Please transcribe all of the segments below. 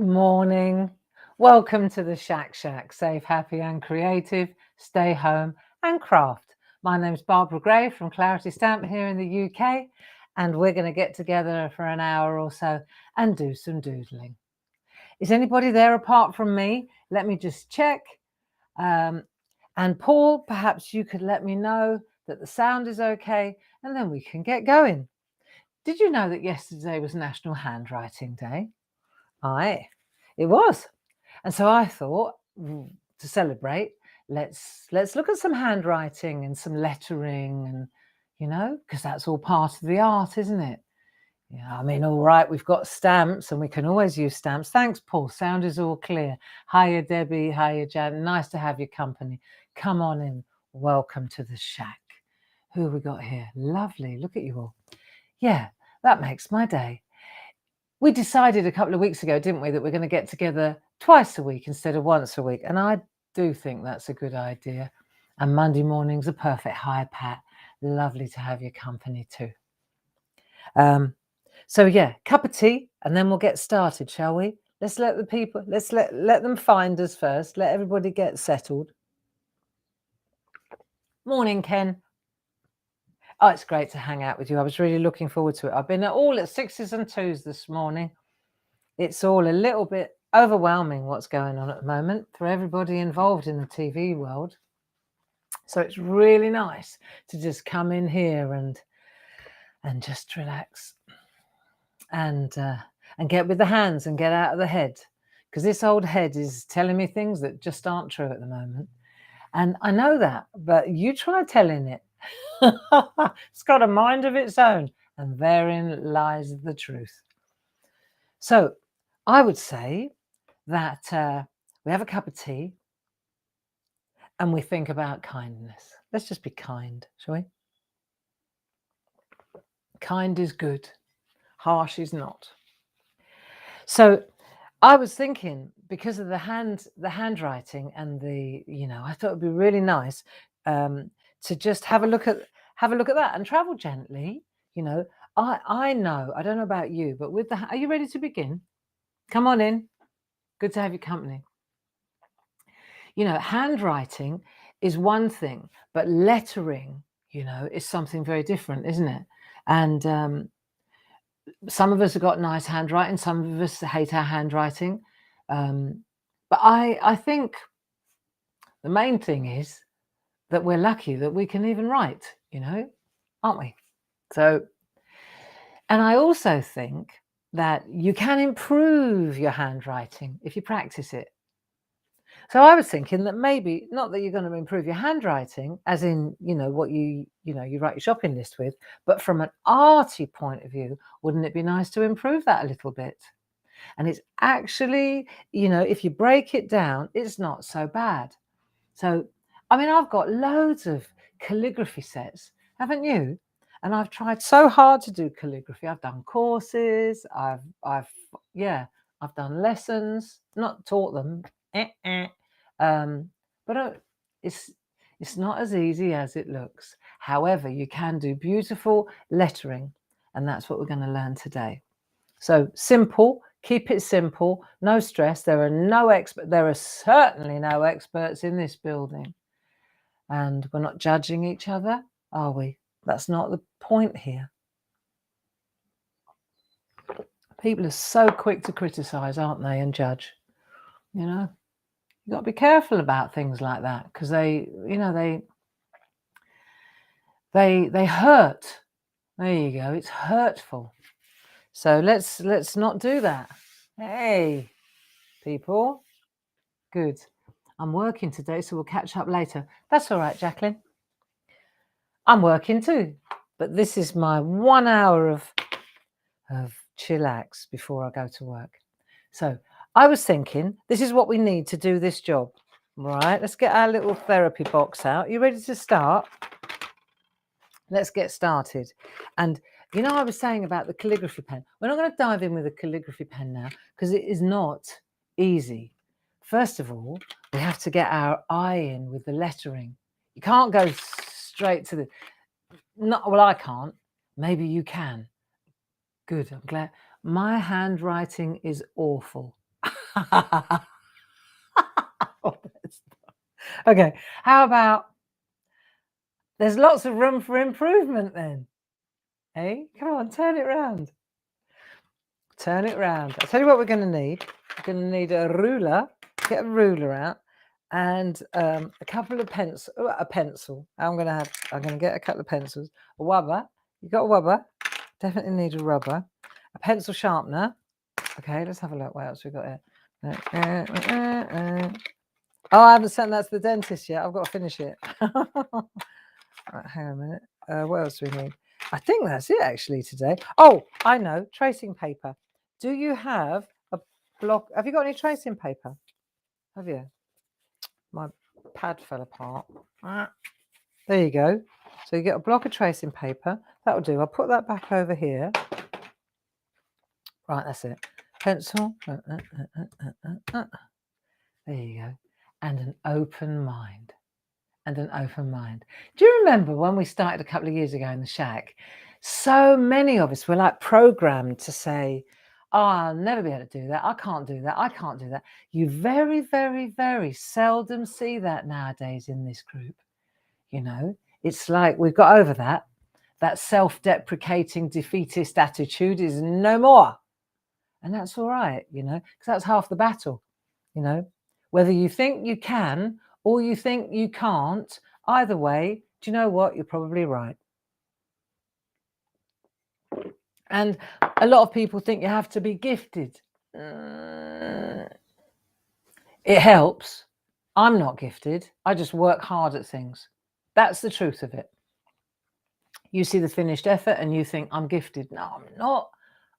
Morning. Welcome to the SHAC Shack. Safe, happy and creative. Stay home and craft. My name's Barbara Gray from Clarity Stamp here in the UK, and we're going to get together for an hour or so and do some doodling. Is anybody there apart from me? Let me just check. And Paul, perhaps you could let me know that the sound is okay, and then we can get going. Did you know that yesterday was National Handwriting Day? Aye, it was. And so I thought, to celebrate, let's look at some handwriting and some lettering, and because that's all part of the art, isn't it? Yeah, I mean, all right, we've got stamps and we can always use stamps. Thanks, Paul. Sound is all clear. Hiya, Debbie. Hiya, Jan. Nice to have your company. Come on in. Welcome to the shack. Who have we got here? Lovely. Look at you all. Yeah, that makes my day. We decided a couple of weeks ago, didn't we, that we're going to get together twice a week instead of once a week. And I do think that's a good idea. And Monday morning's a perfect hi, Pat. Lovely to have your company too. So yeah, cup of tea, and then we'll get started, shall we? Let's let the people, let's let them find us first. Let everybody get settled. Morning, Ken. Oh, it's great to hang out with you. I was really looking forward to it. I've been all at 6s and 2s this morning. It's all a little bit overwhelming what's going on at the moment for everybody involved in the TV world. So it's really nice to just come in here and just relax and get with the hands and get out of the head, because this old head is telling me things that just aren't true at the moment. And I know that, but you try telling it. It's got a mind of its own, and therein lies the truth. So I would say that we have a cup of tea and we think about kindness. Let's just be kind, shall we? Kind is good, harsh is not. So I was thinking, because of the handwriting and I thought it'd be really nice to just have a look at that and travel gently. I know, I don't know about you, but are you ready to begin? Come on in. Good to have your company. Handwriting is one thing, but lettering, is something very different, isn't it? And some of us have got nice handwriting, some of us hate our handwriting. But I think the main thing is that we're lucky that we can even write, aren't we? So, and I also think that you can improve your handwriting if you practice it. So I was thinking that maybe, not that you're going to improve your handwriting, as in, what you write your shopping list with, but from an arty point of view, wouldn't it be nice to improve that a little bit? And it's actually, if you break it down, it's not so bad. So, I mean, I've got loads of calligraphy sets, haven't you? And I've tried so hard to do calligraphy. I've done courses, I've done lessons, not taught them. But it's not as easy as it looks. However, you can do beautiful lettering, and that's what we're going to learn today. So simple, keep it simple, no stress. There are certainly no experts in this building, and we're not judging each other, are we? That's not the point here. People are so quick to criticize, aren't they, and judge. You've got to be careful about things like that, because they hurt. There you go. It's hurtful. So let's not do that. Hey, people. Good. I'm working today, so we'll catch up later. That's all right, Jacqueline. I'm working too, but this is my 1 hour of chillax before I go to work. So I was thinking, this is what we need to do this job. Right, let's get our little therapy box out. You ready to start? Let's get started. And I was saying about the calligraphy pen. We're not going to dive in with a calligraphy pen now, because it is not easy. First of all, we have to get our eye in with the lettering. You can't go straight to the... Well, I can't. Maybe you can. Good, I'm glad. My handwriting is awful. Okay, how about there's lots of room for improvement then? Hey, come on, turn it round. Turn it round. I'll tell you what we're going to need. We're going to need a ruler. Get a ruler out and a couple of pencils. A pencil. I'm going to get a couple of pencils. A rubber. You got a rubber? Definitely need a rubber. A pencil sharpener. Okay, let's have a look. What else we got here? Oh, I haven't sent that to the dentist yet. I've got to finish it. Right, hang on a minute. What else do we need? I think that's it actually today. Oh, I know. Tracing paper. Do you have a block? Have you got any tracing paper? Have you? My pad fell apart. There you go. So you get a block of tracing paper. That'll do. I'll put that back over here. Right, that's it. Pencil. There you go. And an open mind. And an open mind. Do you remember when we started a couple of years ago in the shack? So many of us were like programmed to say, oh, I'll never be able to do that. I can't do that. I can't do that. You very, very, very seldom see that nowadays in this group. You know, it's like we've got over that. That self-deprecating, defeatist attitude is no more. And that's all right, you know, because that's half the battle, you know. Whether you think you can or you think you can't, either way, do you know what? You're probably right. And a lot of people think you have to be gifted. It helps. I'm not gifted. I just work hard at things. That's the truth of it. You see the finished effort and you think, I'm gifted. No, I'm not.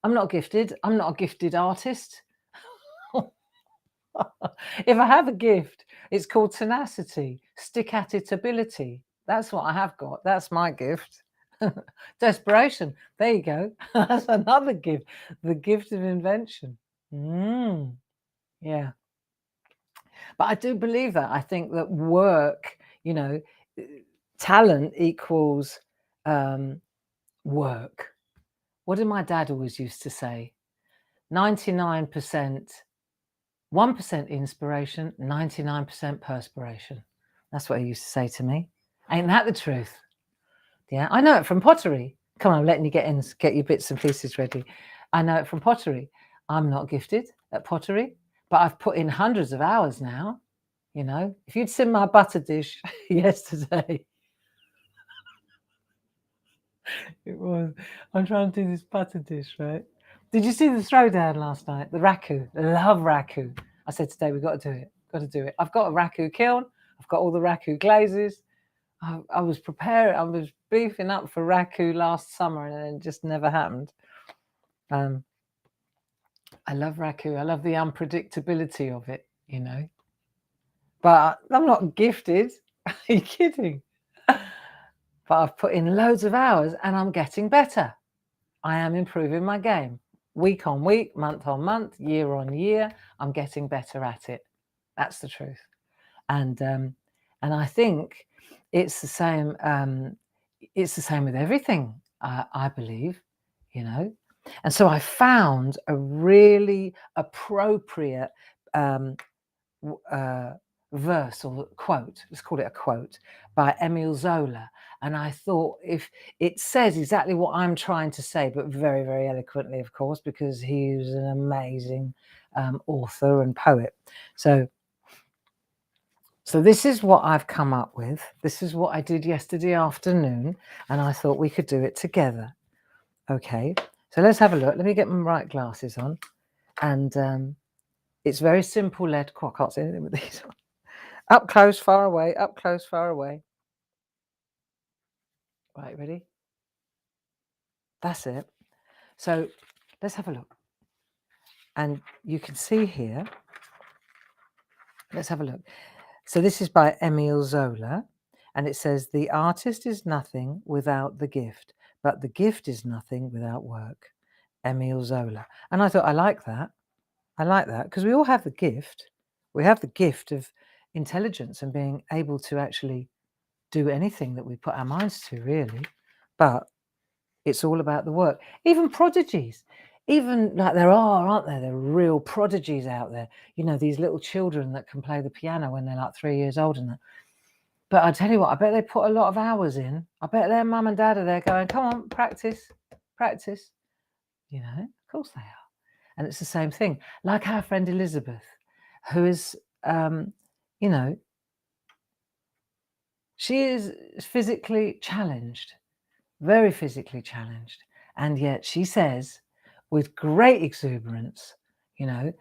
I'm not gifted. I'm not a gifted artist. If I have a gift, it's called tenacity, stick-at-it ability. That's what I have got. That's my gift. Desperation. There you go. That's another gift. The gift of invention. Yeah. But I do believe that. I think that work, you know, talent equals work. What did my dad always used to say? 99%, 1% inspiration, 99% perspiration. That's what he used to say to me. Ain't that the truth? Yeah, I know it from pottery. Come on, I'm letting you get your bits and pieces ready. I know it from pottery. I'm not gifted at pottery, but I've put in hundreds of hours now. You know, if you'd seen my butter dish yesterday, it was, I'm trying to do this butter dish, right? Did you see the throwdown last night? The raku. I love raku. I said today, we've got to do it. Got to do it. I've got a raku kiln. I've got all the raku glazes. I was preparing. I was beefing up for raku last summer, and it just never happened. I love raku. I love the unpredictability of it, you know. But I'm not gifted. Are you kidding? But I've put in loads of hours, and I'm getting better. I am improving my game. Week on week, month on month, year on year, I'm getting better at it. That's the truth. And I think it's the same. It's the same with everything. I believe, you know. And so I found a really appropriate verse or quote. Let's call it a quote by Emile Zola. And I thought, if it says exactly what I'm trying to say, but very, very eloquently, of course, because he's an amazing author and poet. So this is what I've come up with. This is what I did yesterday afternoon, and I thought we could do it together. Okay, so let's have a look. Let me get my right glasses on. And it's very simple lead. I can't see anything with these on. Up close, far away, up close, far away. Right, ready? That's it. So let's have a look. And you can see here, let's have a look. So this is by Emile Zola, and it says, the artist is nothing without the gift, but the gift is nothing without work. Emile Zola. And I thought, I like that. I like that because we all have the gift. We have the gift of intelligence and being able to actually do anything that we put our minds to, really. But it's all about the work. Even prodigies. even like there are, aren't there? There are real prodigies out there. You know, these little children that can play the piano when they're like 3 years old and that. But I tell you what, I bet they put a lot of hours in. I bet their mum and dad are there going, come on, practice, practice. You know, of course they are. And it's the same thing. Like our friend Elizabeth, who is, you know, she is physically challenged, very physically challenged. And yet she says with great exuberance, you know,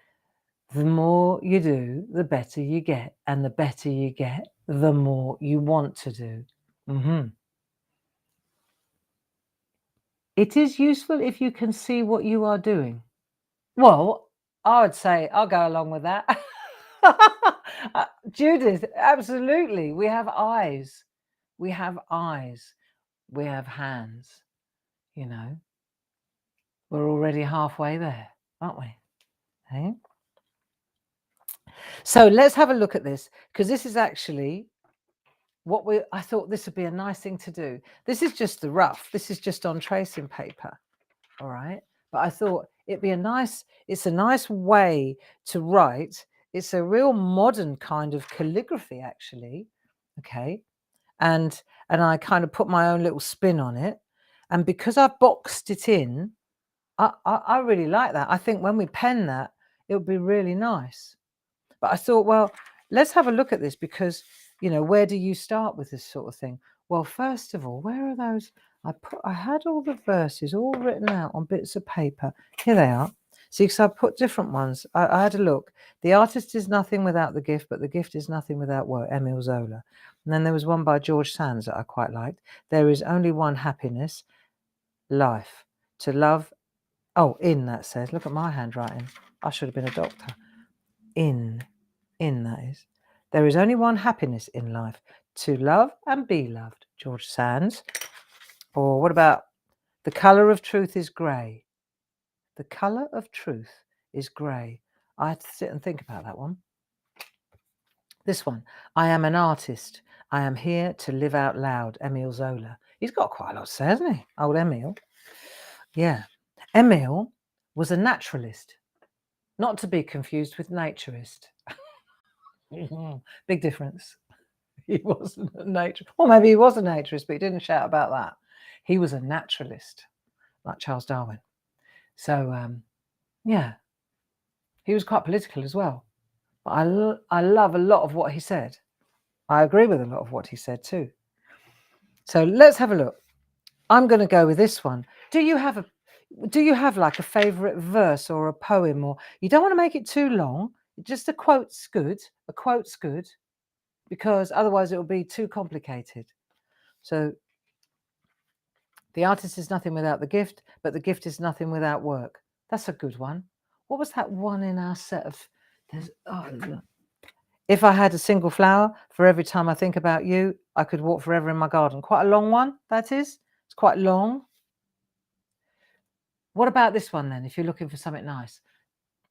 the more you do, the better you get. And the better you get, the more you want to do. It is useful if you can see what you are doing. Well, I would say I'll go along with that. Judith, absolutely. We have eyes. We have eyes. We have hands. You know, we're already halfway there, aren't we? Hey? So let's have a look at this, because this is actually what I thought this would be a nice thing to do. This is just the rough. This is just on tracing paper. All right. But I thought it's a nice way to write. It's a real modern kind of calligraphy, actually. Okay. And I kind of put my own little spin on it. And because I've boxed it in, I really like that. I think when we pen that, it would be really nice. But I thought, well, let's have a look at this, because, you know, where do you start with this sort of thing? Well, first of all, where are those? I had all the verses all written out on bits of paper. Here they are. See, because I put different ones. I had a look. The artist is nothing without the gift, but the gift is nothing without work. Emile Zola. And then there was one by George Sand that I quite liked. There is only one happiness, life, to love. Oh, in, that says. Look at my handwriting. I should have been a doctor. In, that is. There is only one happiness in life, to love and be loved. George Sand. Or what about the colour of truth is grey? The colour of truth is grey. I had to sit and think about that one. This one. I am an artist. I am here to live out loud. Emile Zola. He's got quite a lot to say, hasn't he? Old Emile. Yeah. Emile was a naturalist, not to be confused with naturist. Big difference. He wasn't a naturist. Or maybe he was a naturist, but he didn't shout about that. He was a naturalist, like Charles Darwin. So, yeah, he was quite political as well. But I love a lot of what he said. I agree with a lot of what he said too. So let's have a look. I'm going to go with this one. Do you have like a favorite verse or a poem, or you don't want to make it too long? Just a quote's good. A quote's good, because otherwise it will be too complicated. So the artist is nothing without the gift, but the gift is nothing without work. That's a good one. What was that one in our set of? If I had a single flower for every time I think about you, I could walk forever in my garden. Quite a long one, that is. It's quite long. What about this one then, if you're looking for something nice?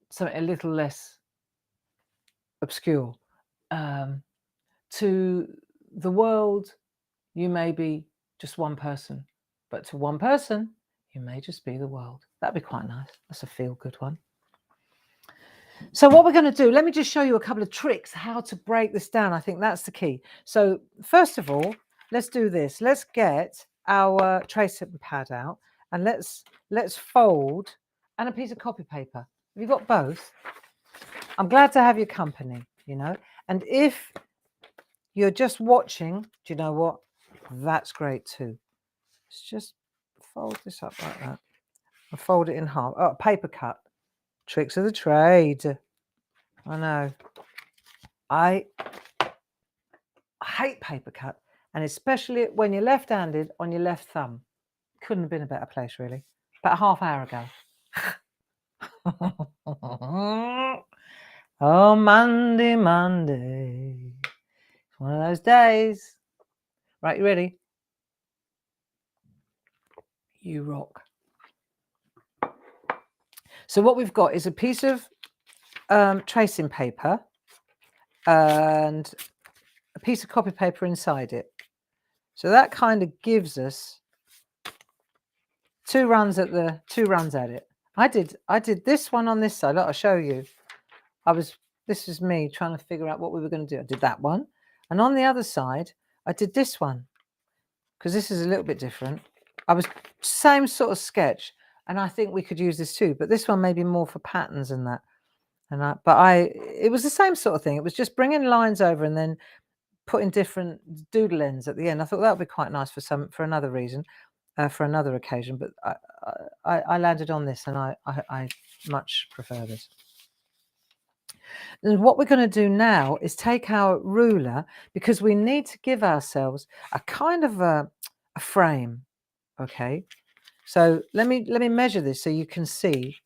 Something a little less obscure. To the world, you may be just one person, but to one person, you may just be the world. That'd be quite nice. That's a feel-good one. So what we're going to do, let me just show you a couple of tricks how to break this down. I think that's the key. So first of all, let's do this. Let's get our tracing pad out, and let's fold, and a piece of copy paper. Have you got both? I'm glad to have your company, you know. And if you're just watching, do you know what? That's great too. Let's just fold this up like that and fold it in half. Oh, paper cut. Tricks of the trade. I know. I hate paper cut, and especially when you're left-handed on your left thumb. Couldn't have been a better place, really. About a half hour ago. Oh, Monday. It's one of those days. Right, you ready? You rock. So what we've got is a piece of tracing paper and a piece of copy paper inside it. So that kind of gives us two runs at it. I did this one on this side. Look, I'll show you. This was me trying to figure out what we were going to do. I did that one. And on the other side, I did this one because this is a little bit different. I was same sort of sketch, and I think we could use this too, but this one may be more for patterns and that. It was the same sort of thing. It was just bringing lines over and then putting different doodle ends at the end. I thought that would be quite nice for another reason, for another occasion. But I landed on this, and I much prefer this. And what we're going to do now is take our ruler, because we need to give ourselves a kind of a frame. Okay, so let me measure this so you can see.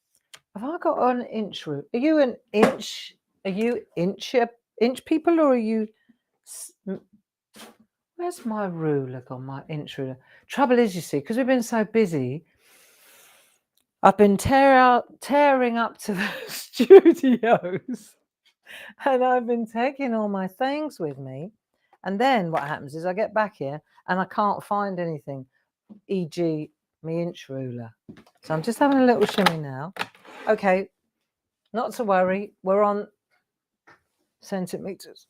Have I got an inch ruler? Are you an inch? Are you inch people, or are you? Where's my ruler gone? My inch ruler. Trouble is, you see, because we've been so busy, I've been tearing up to the studios, and I've been taking all my things with me. And then what happens is I get back here and I can't find anything, e.g. my inch ruler. So I'm just having a little shimmy now. Okay, not to worry, we're on centimeters.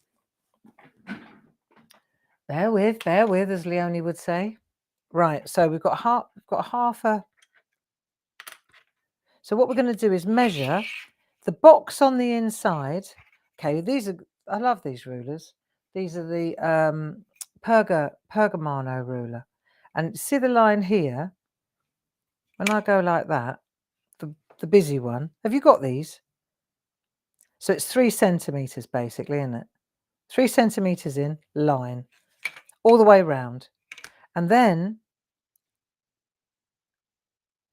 Bear with, as Leonie would say. Right, so we've got half a. So what we're going to do is measure the box on the inside. Okay, I love these rulers. These are the Pergamano ruler. And see the line here? When I go like that, the busy one. Have you got these? So it's 3 centimeters basically, isn't it? 3 centimeters in, line, all the way round. And then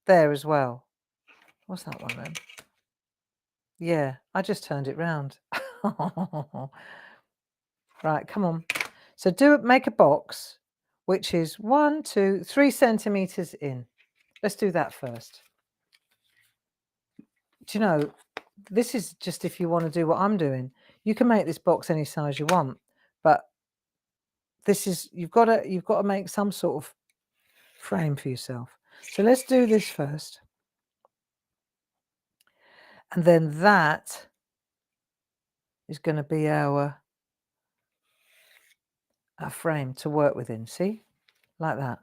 there as well. What's that one then? Yeah, I just turned it round. Right, come on. So make a box, which is 1, 2, 3 centimeters in. Let's do that first. Do you know, this is just if you want to do what I'm doing. You can make this box any size you want, but this is you've got to make some sort of frame for yourself. So let's do this first. And then that is going to be our frame to work within. See? Like that.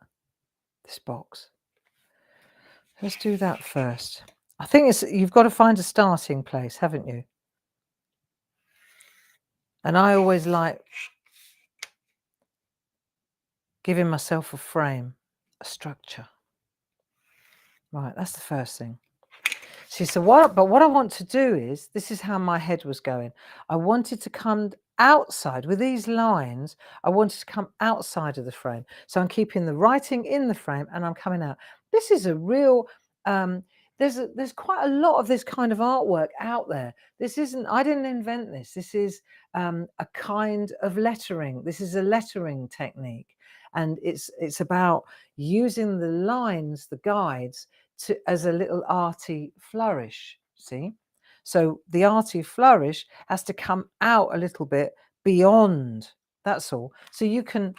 This box. Let's do that first. I think you've got to find a starting place, haven't you? And I always like giving myself a frame, a structure. Right, that's the first thing. See, what I want to do is, this is how my head was going. I wanted to come outside with these lines. I wanted to come outside of the frame. So I'm keeping the writing in the frame and I'm coming out. This is a real, there's quite a lot of this kind of artwork out there. I didn't invent this. This is a kind of lettering. This is a lettering technique. And it's about using the lines, the guides, as a little arty flourish, see? So the arty flourish has to come out a little bit beyond, that's all. So you can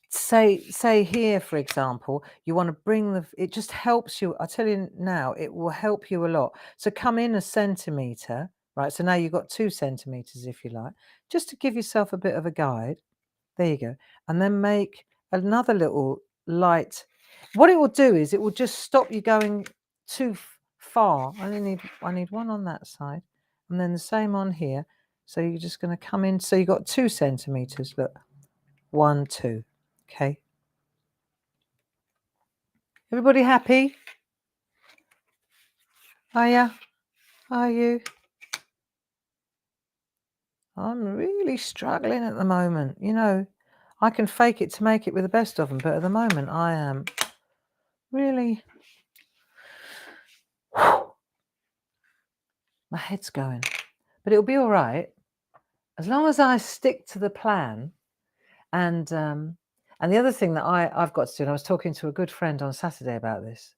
say here, for example, you want to bring it just helps you. I tell you now, it will help you a lot. So come in a centimeter, right? So now you've got 2 centimeters, if you like, just to give yourself a bit of a guide. There you go. And then make another little light. What it will do is it will just stop you going too far. I need one on that side and then the same on here. So you're just going to come in. So you've got 2 centimeters. Look, 1, 2. Okay. Everybody happy? Are ya? Are you? I'm really struggling at the moment. You know, I can fake it to make it with the best of them, but at the moment I am really, my head's going. But it'll be all right as long as I stick to the plan. And the other thing that I've got to do, and I was talking to a good friend on Saturday about this,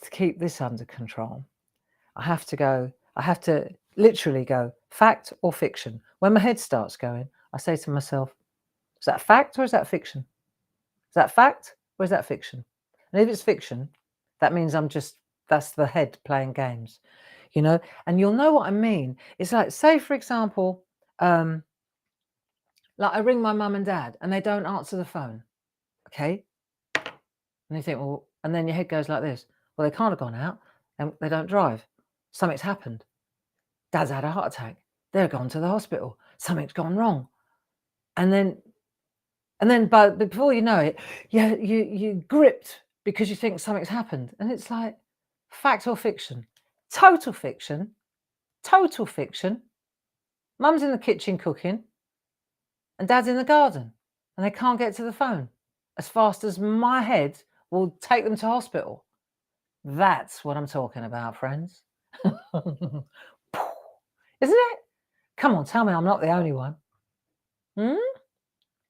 to keep this under control, I have to literally go fact or fiction. When my head starts going, I say to myself, is that fact or is that fiction? Is that fact or is that fiction? And if it's fiction, that means that's the head playing games, you know. And you'll know what I mean. It's like, say, for example, like I ring my mum and dad and they don't answer the phone. Okay. And you think, well, and then your head goes like this. Well, they can't have gone out and they don't drive. Something's happened. Dad's had a heart attack. They're gone to the hospital. Something's gone wrong. And then but before you know it, you gripped because you think something's happened. And it's like, fact or fiction? Total fiction. Total fiction. Mum's in the kitchen cooking and dad's in the garden and they can't get to the phone as fast as my head will take them to hospital. That's what I'm talking about, friends. Isn't it? Come on, tell me I'm not the only one.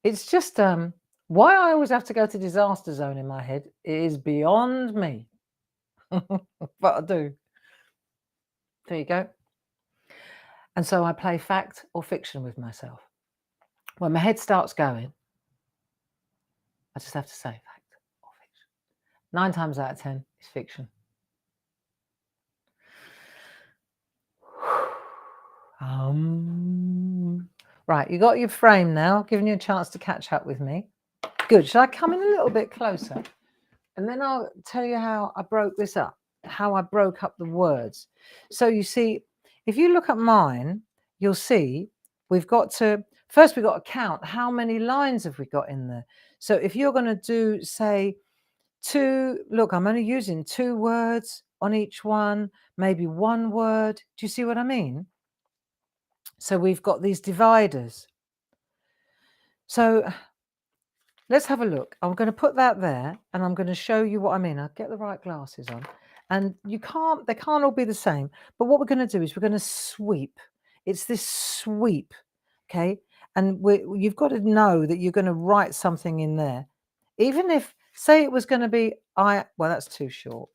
It's just why I always have to go to disaster zone in my head is beyond me. But I do. There you go. And so I play fact or fiction with myself. When my head starts going, I just have to say fact or fiction. 9 times out of 10 is fiction. Right, you got your frame now, giving you a chance to catch up with me. Good. Shall I come in a little bit closer? And then I'll tell you how I broke this up, how I broke up the words. So you see, if you look at mine, you'll see we've got to count how many lines have we got in there. So if you're going to do, say, 2, look, I'm only using 2 words on each one, maybe 1 word. Do you see what I mean? So we've got these dividers. So let's have a look. I'm going to put that there and I'm going to show you what I mean. I'll get the right glasses on. And they can't all be the same. But what we're going to do is we're going to sweep. It's this sweep, okay? And you've got to know that you're going to write something in there. Even if, say it was going to be, well, that's too short.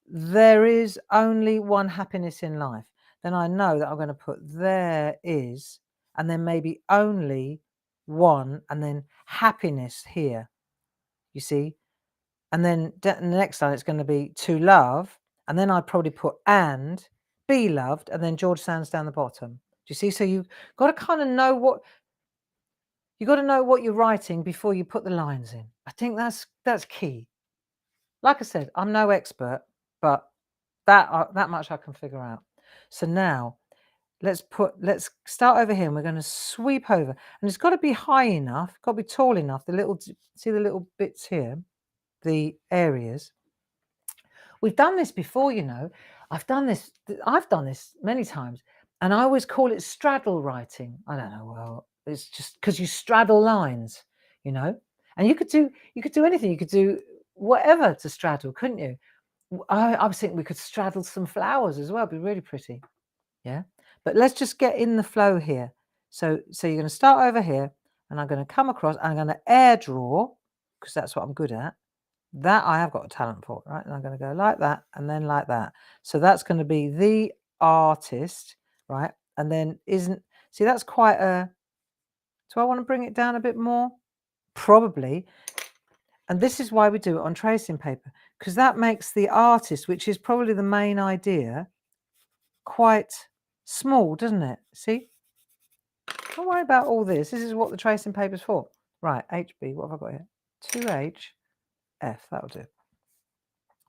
There is only one happiness in life. Then I know that I'm going to put there is, and then maybe only one, and then happiness here, you see. And then the next line it's going to be to love, and then I'd probably put and be loved, and then George Sand's down the bottom. Do you see? So you've got to kind of know what you're writing before you put the lines in. I think that's key. Like I said, I'm no expert, but that much I can figure out. So now let's start over here and we're going to sweep over, and it's got to be high enough, got to be tall enough. See the little bits here, the areas. We've done this before, you know. I've done this many times, and I always call it straddle writing. I don't know. Well, it's just because you straddle lines, you know. And you could do anything. You could do whatever to straddle, couldn't you? I was thinking we could straddle some flowers as well. It'd be really pretty. Yeah. But let's just get in the flow here. So you're going to start over here, and I'm going to come across, and I'm going to air draw, because that's what I'm good at. That I have got a talent for, right? And I'm going to go like that and then like that. So that's going to be the artist, right? And then see, that's quite a, do I want to bring it down a bit more? Probably. And this is why we do it on tracing paper, because that makes the artist, which is probably the main idea, quite small, doesn't it? See? Don't worry about all this. This is what the tracing paper's for. Right, HB, what have I got here? 2HF, that'll do.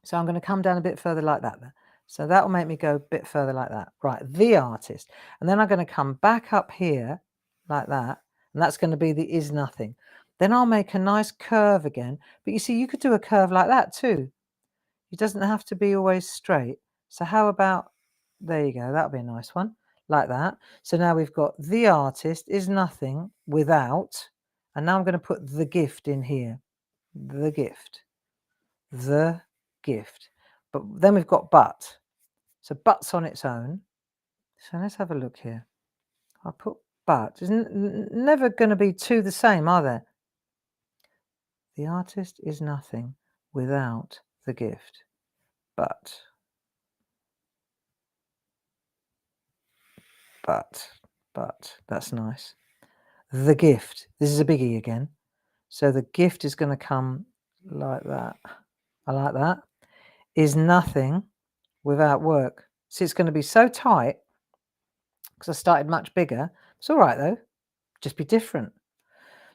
So I'm going to come down a bit further like that then. So that will make me go a bit further like that. Right, the artist. And then I'm going to come back up here like that. And that's going to be the is nothing. Then I'll make a nice curve again. But you see, you could do a curve like that too. It doesn't have to be always straight. So how about, there you go. That'll be a nice one. Like that. So now we've got the artist is nothing without. And now I'm going to put the gift in here. The gift. The gift. But then we've got but. So but's on its own. So let's have a look here. I'll put but. It's never going to be two the same, are there? The artist is nothing without the gift. But. That's nice. The gift. This is a biggie again. So the gift is going to come like that. I like that. Is nothing without work. See, it's going to be so tight because I started much bigger. It's all right though, just be different.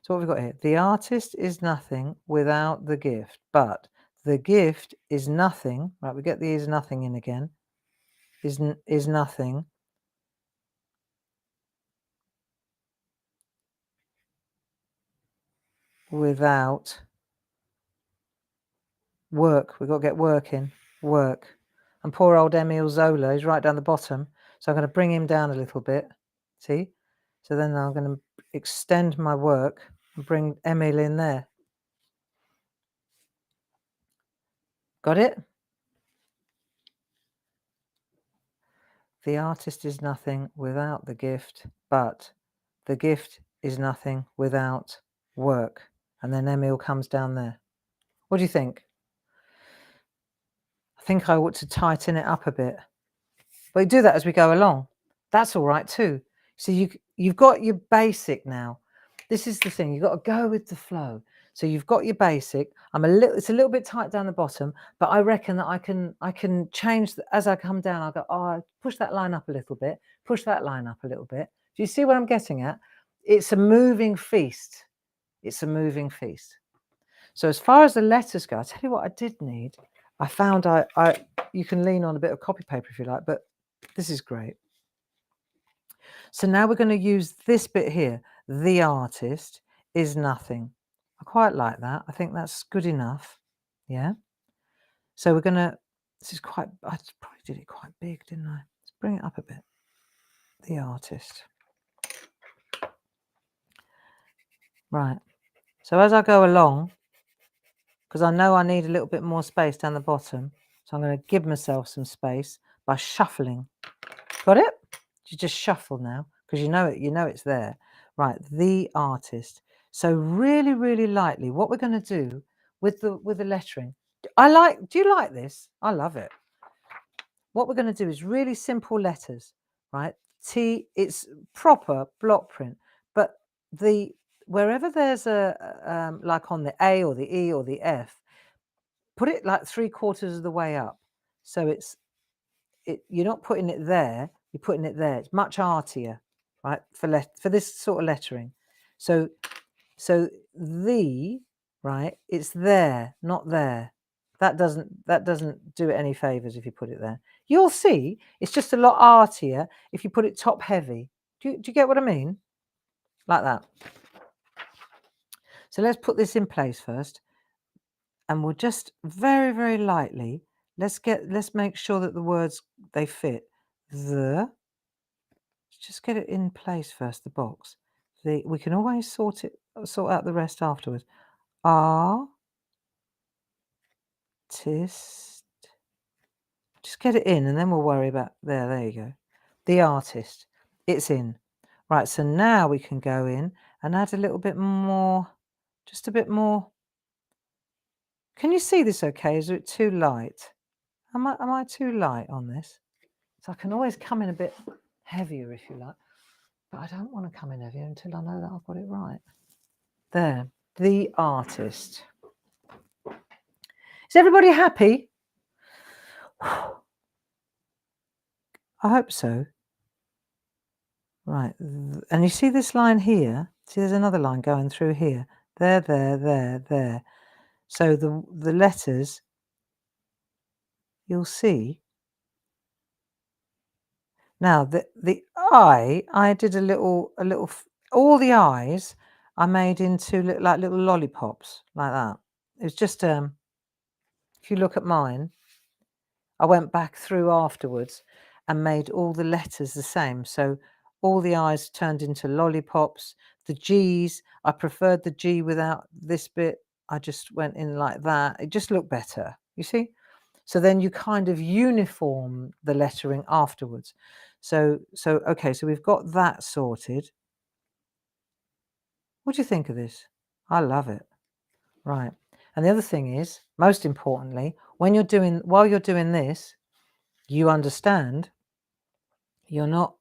So what have we got here? The artist is nothing without the gift, but the gift is nothing. Right, we get the is nothing in again. Is nothing without work. We've got to get work in. Work. And poor old Emile Zola is right down the bottom. So I'm going to bring him down a little bit. See? So then I'm going to extend my work and bring Emile in there. Got it? The artist is nothing without the gift, but the gift is nothing without work. And then Emile comes down there. What do you think? I think I ought to tighten it up a bit. But we do that as we go along. That's all right too. So you've got your basic now. This is the thing. You've got to go with the flow. So you've got your basic. It's a little bit tight down the bottom, but I reckon that I can change as I come down. I'll go, oh, push that line up a little bit, push that line up a little bit. Do you see what I'm getting at? It's a moving feast. It's a moving feast. So as far as the letters go, I'll tell you what I did need. I found you can lean on a bit of copy paper if you like, but this is great. So now we're going to use this bit here. The artist is nothing. I quite like that. I think that's good enough. Yeah. So we're going to, this is quite, I probably did it quite big, didn't I? Let's bring it up a bit. The artist. Right. So as I go along, because I know I need a little bit more space down the bottom, so I'm going to give myself some space by shuffling. Got it? You just shuffle now because you know it's there. Right, the artist. So really, really lightly, what we're going to do with the lettering. Do you like this? I love it. What we're going to do is really simple letters, right? It's proper block print, but wherever there's a like on the A or the E or the F, put it like 3/4 of the way up. So you're not putting it there, you're putting it there. It's much artier, right? For this sort of lettering. So right, it's there, not there. That doesn't do it any favors if you put it there. You'll see it's just a lot artier if you put it top heavy. Do you get what I mean? Like that. So let's put this in place first. And we'll just very, very lightly, let's make sure that the words, they fit. Just get it in place first, the box. We can always sort out the rest afterwards. Artist. Just get it in and then we'll worry about, there you go. The artist, it's in. Right, so now we can go in and add a little bit more, just a bit more. Can you see this okay? Is it too light? Am I too light on this? So I can always come in a bit heavier if you like, but I don't want to come in heavier until I know that I've got it right. There, the artist. Is everybody happy? I hope so. Right, and you see this line here? See, there's another line going through here. There, there, there, there. So the letters, you'll see. Now the I did a little, all the eyes I made into like little lollipops like that. It was just if you look at mine, I went back through afterwards and made all the letters the same. So all the eyes turned into lollipops. The G's, I preferred the G without this bit. I just went in like that. It just looked better, you see? So then you kind of uniform the lettering afterwards. So okay, so we've got that sorted. What do you think of this? I love it. Right. And the other thing is, most importantly, while you're doing this, you understand you're not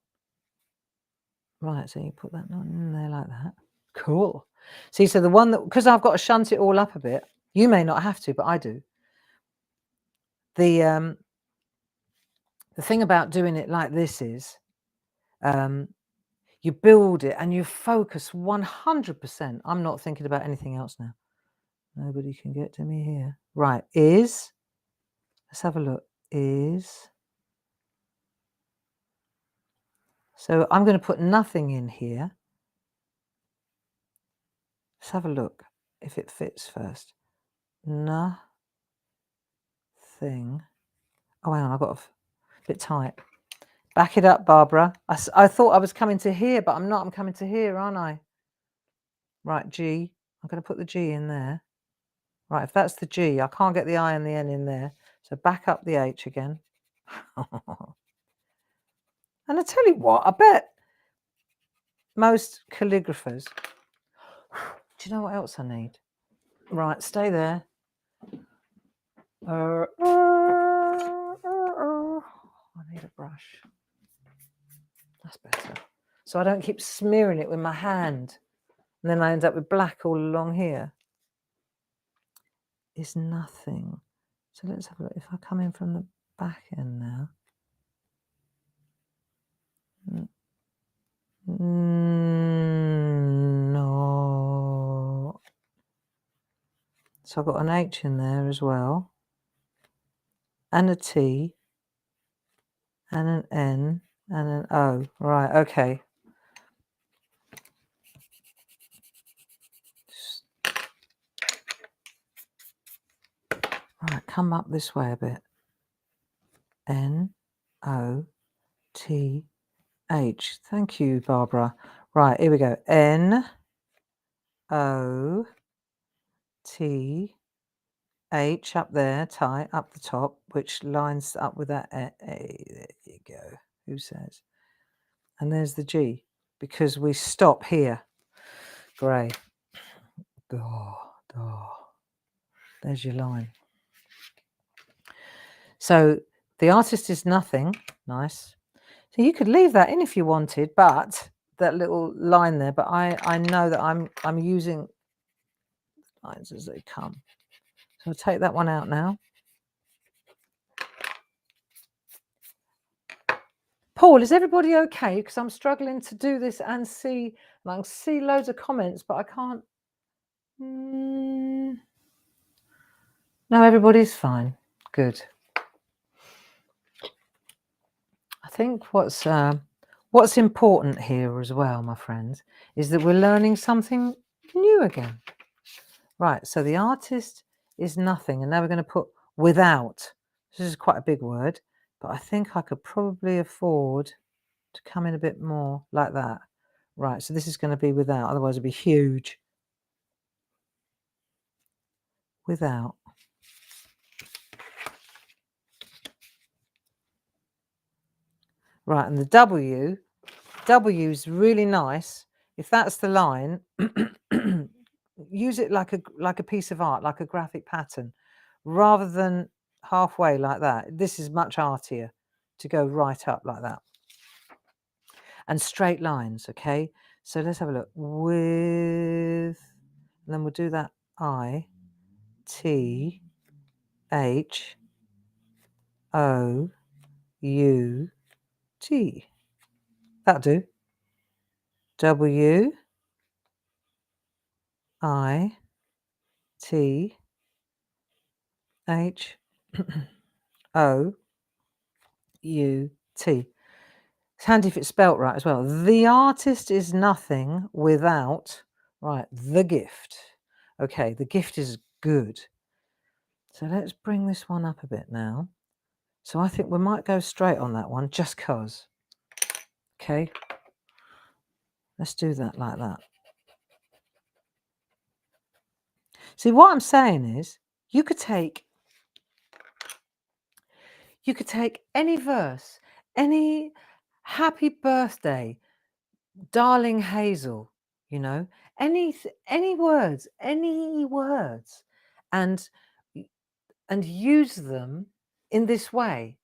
right. So you put that in there like that. Cool. See, so the one that, because I've got to shunt it all up a bit, You may not have to, but I do. The thing about doing it like this is you build it and you focus 100%. I'm not thinking about anything else now. Nobody can get to me here. Right, let's have a look, so I'm going to put nothing in here. Let's have a look if it fits first. Nothing. Oh, hang on, I got a bit tight. Back it up, Barbara. I thought I was coming to here, but I'm not. I'm coming to here, aren't I? Right, G. I'm going to put the G in there. Right, if that's the G, I can't get the I and the N in there. So back up the H again. And I tell you what, I bet most calligraphers... Do you know what else I need? Right, stay there. I need a brush. That's better. So I don't keep smearing it with my hand. And then I end up with black all along here. Is nothing. So let's have a look. If I come in from the back end now. No. So I've got an H in there as well. And a T. And an N. And an O. Right, okay. Right, come up this way a bit. N, O, T, H. Thank you, Barbara. Right, here we go. N, O, T, H up there, tight, up the top, which lines up with that A. There you go. Who says? And there's the G, because we stop here. Grey. There's your line. So the artist is nothing. Nice. So you could leave that in if you wanted, but that little line there, but I know that I'm using lines as they come. So I'll take that one out now. Paul, is everybody okay? Because I'm struggling to do this and see, and I can see loads of comments, but I can't. No, everybody's fine. Good. I think what's important here as well, my friends, is that we're learning something new again. Right, so the artist is nothing, and now we're going to put without. This is quite a big word, but I think I could probably afford to come in a bit more like that. Right, so this is going to be without, otherwise it'd be huge. Without. Right, and the W is really nice. If that's the line, use it like a piece of art, like a graphic pattern, rather than halfway like that. This is much artier to go right up like that. And straight lines, okay? So let's have a look. With, and then we'll do that I, T, H, O, U, T. That'll do. W, I, T, H, O, U, T. It's handy if it's spelt right as well. The artist is nothing without, right, the gift. Okay, the gift is good. So let's bring this one up a bit now. So I think we might go straight on that one just because. Okay, let's do that like that. See, what I'm saying is you could take any verse, any happy birthday, darling Hazel, you know, any words, and use them in this way.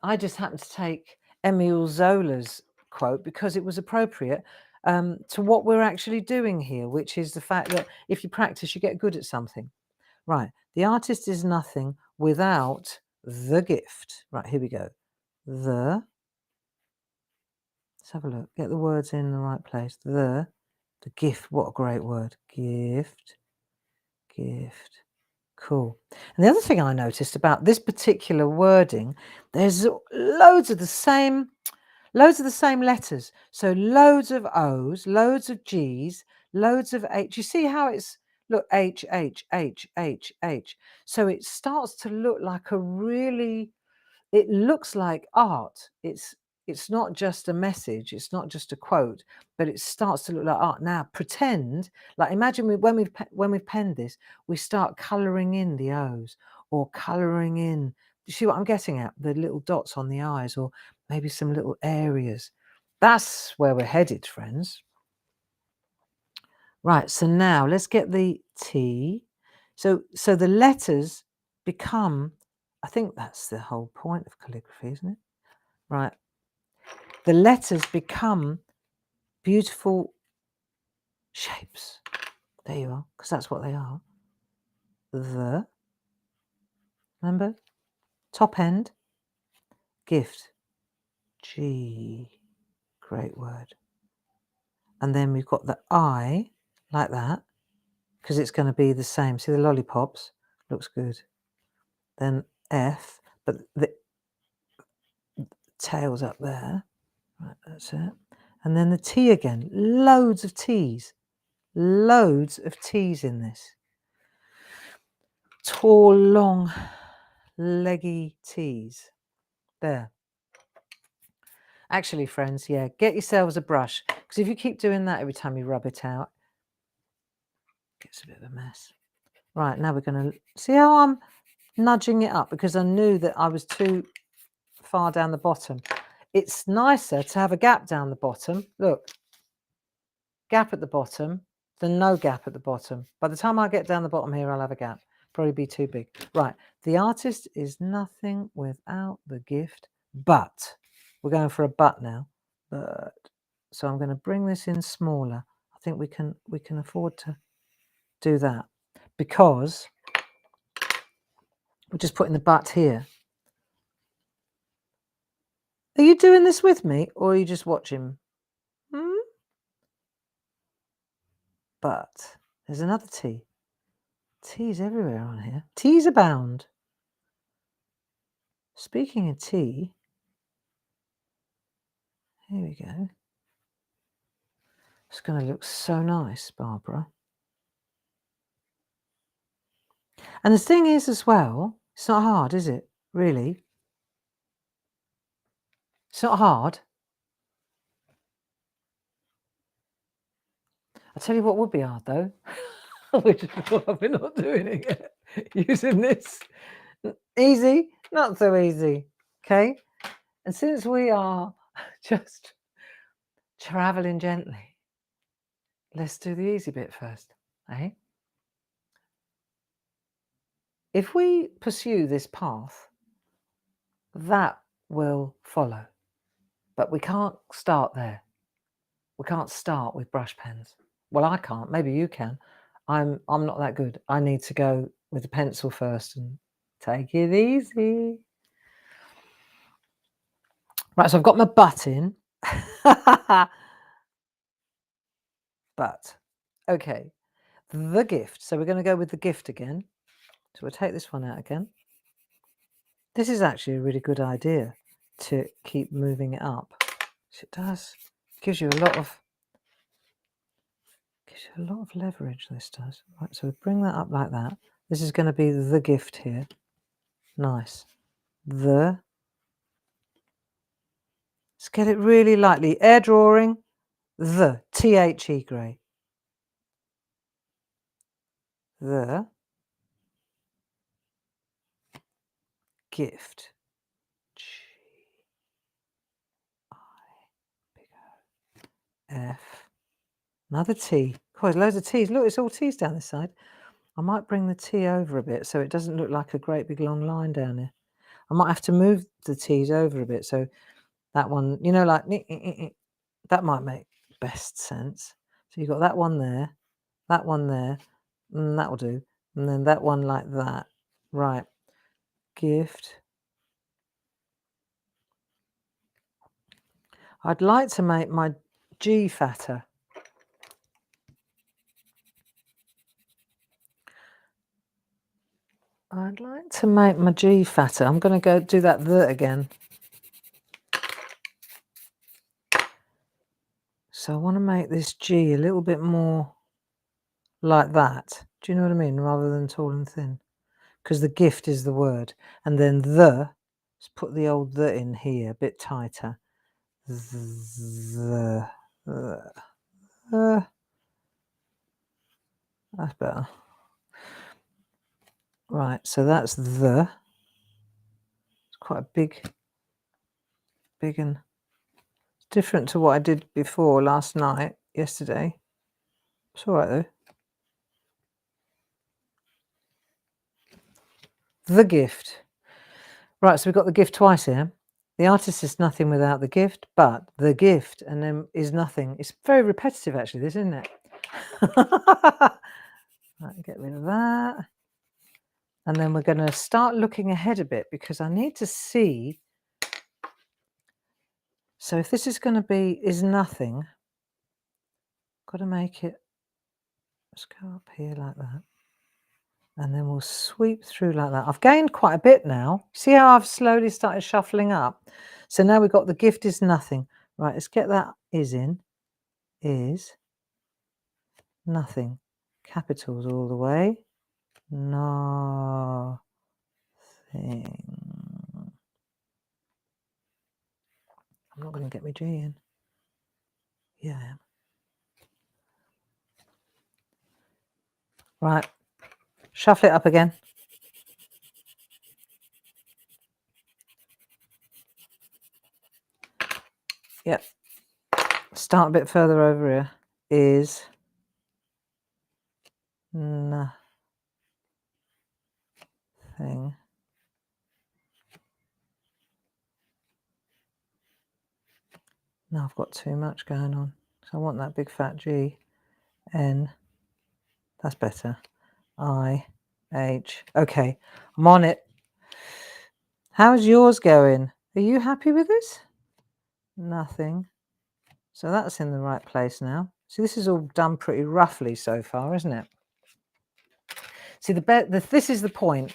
I just happened to take Emile Zola's quote because it was appropriate. to what we're actually doing here, which is the fact that if you practice, you get good at something. Right. The artist is nothing without the gift. Right, here we go. Let's have a look. Get the words in the right place. The gift. What a great word. Gift. Cool. And the other thing I noticed about this particular wording, there's loads of the same letters. So loads of O's, loads of G's, loads of H. You see how it's, look, H, H, H, H, H. So it starts to look like it looks like art. It's not just a message, it's not just a quote, but it starts to look like art. Now pretend, like imagine when we've penned this, we start colouring in the O's or colouring in, you see what I'm getting at? The little dots on the eyes, or maybe some little areas. That's where we're headed, friends. Right, so now let's get the T. So the letters become, I think that's the whole point of calligraphy, isn't it? Right. The letters become beautiful shapes. There you are, because that's what they are. Remember? Top end, gift. G. Great word. And then we've got the I, like that, because it's going to be the same. See the lollipops? Looks good. Then F, but the tail's up there. Right, that's it. And then the T again. Loads of T's. Loads of T's in this. Tall, long, leggy T's. There. Actually, friends, yeah, get yourselves a brush, because if you keep doing that every time you rub it out, it gets a bit of a mess. Right, now we're going to see how I'm nudging it up, because I knew that I was too far down the bottom. It's nicer to have a gap down the bottom. Look, gap at the bottom than no gap at the bottom. By the time I get down the bottom here, I'll have a gap. Probably be too big. Right, the artist is nothing without the gift, but we're going for a but now. But so I'm going to bring this in smaller. I think we can afford to do that, because we're just putting the but here. Are you doing this with me, or are you just watching? But there's another T. T's everywhere on here. T's abound. Speaking of T, here we go. It's going to look so nice, Barbara. And the thing is as well, it's not hard, is it? Really? It's not hard. I'll tell you what would be hard, though. Which is why we're not doing it yet. Using this. Easy, not so easy. Okay? And since we are just traveling gently, let's do the easy bit first, eh? If we pursue this path, that will follow. But we can't start there. We can't start with brush pens. Well, I can't. Maybe you can. I'm not that good. I need to go with the pencil first and take it easy. Right, so I've got my butt in. But, okay. The gift. So we're going to go with the gift again. So we'll take this one out again. This is actually a really good idea to keep moving it up. It does. Gives you a lot of leverage, this does. Right, so we bring that up like that. This is going to be the gift here. Nice. Let's get it really lightly. Air drawing. The THE grey. The gift. G-I-F. Another T. God, loads of T's. Look, it's all T's down this side. I might bring the T over a bit so it doesn't look like a great big long line down here. I might have to move the T's over a bit so that one, you know, like that might make best sense. So you've got that one there, and that will do. And then that one like that. Right. Gift. I'd like to make my G fatter. I'd like to make my G fatter. I'm going to go do that the again. So I want to make this G a little bit more like that. Do you know what I mean? Rather than tall and thin. Because the gift is the word. And then the, let's put the old the in here, a bit tighter. The. That's better. Right, so that's the. It's quite a big and different to what I did before yesterday. It's all right though. The gift. Right, so we've got the gift twice here. The artist is nothing without the gift, but the gift and then is nothing. It's very repetitive actually, this, isn't it? Right, get rid of that. And then we're going to start looking ahead a bit because I need to see. So if this is going to be is nothing, got to make it, let's go up here like that. And then we'll sweep through like that. I've gained quite a bit now. See how I've slowly started shuffling up? So now we've got the gift is nothing. Right, let's get that is in. Is nothing. Capitals all the way. Nothing. I'm not going to get my G in. Yeah, I am. Right. Shuffle it up again. Yep. Start a bit further over here. Is nothing. Now I've got too much going on. So I want that big fat G. N. That's better. I. H. Okay. I'm on it. How's yours going? Are you happy with this? Nothing. So that's in the right place now. See, this is all done pretty roughly so far, isn't it? See, this is the point.